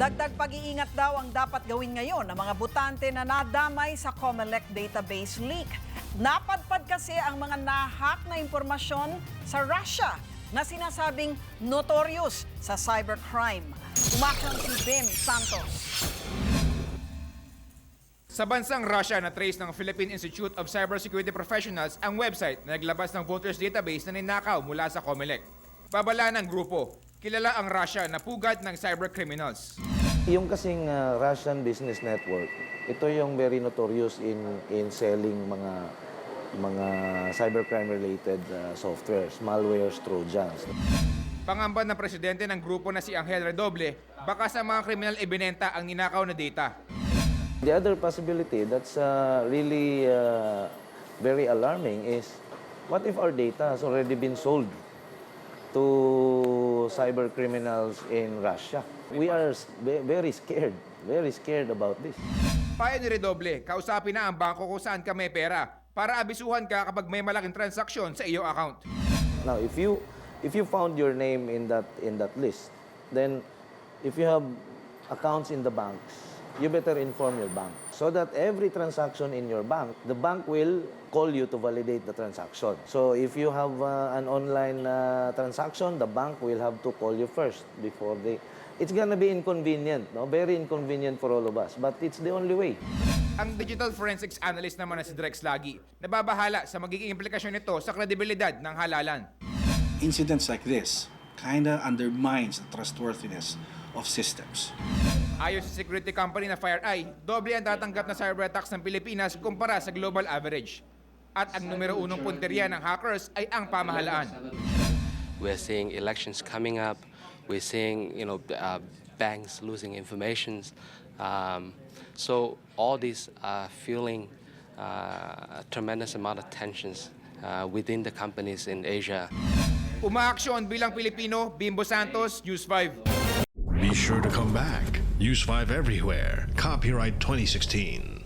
Dagdag pag-iingat daw ang dapat gawin ngayon ng mga botante na nadamay sa COMELEC database leak. Napadpad kasi ang mga nahack na impormasyon sa Russia na sinasabing notorious sa cybercrime. Umaksyon si Ben Santos. Sa bansang Russia, na-trace ng Philippine Institute of Cybersecurity Professionals ang website na naglabas ng voters database na ninakaw mula sa COMELEC. Babala ng grupo, kilala ang Russia na pugad ng cybercriminals. Yung kasing Russian business network, ito yung very notorious in selling mga cybercrime-related softwares, malwares, trojans. Pangamba ng presidente ng grupo na si Angel Redoble, baka sa mga kriminal ibinenta ang ninakaw na data. The other possibility that's really very alarming is, what if our data has already been sold to cyber criminals in Russia? We are very scared about this. Payo ni Redoble, kausapin na ang bangko kung saan ka may pera para abisuhan ka kapag may malaking transaksyon sa iyong account. Now, if you found your name in that list, then if you have accounts in the banks, you better inform your bank so that every transaction in your bank, the bank will call you to validate the transaction. So if you have an online transaction, the bank will have to call you first before they... It's gonna be inconvenient, no? Very inconvenient for all of us, but it's the only way. Ang digital forensics analyst naman na si Drex Lagi, nababahala sa magiging implikasyon nito sa kredibilidad ng halalan. Incidents like this kinda undermines the trustworthiness of systems. Ayon sa security company na FireEye, doble ang tatanggap na cyberattacks ng Pilipinas kumpara sa global average. At ang numero unong punteriya ng hackers ay ang pamahalaan. We're seeing elections coming up. We're seeing, banks losing information. So all these are feeling a tremendous amount of tensions within the companies in Asia. Umaaksyon bilang Pilipino, Bimbo Santos, News 5. Be sure to come back. Use 5 everywhere. Copyright 2016.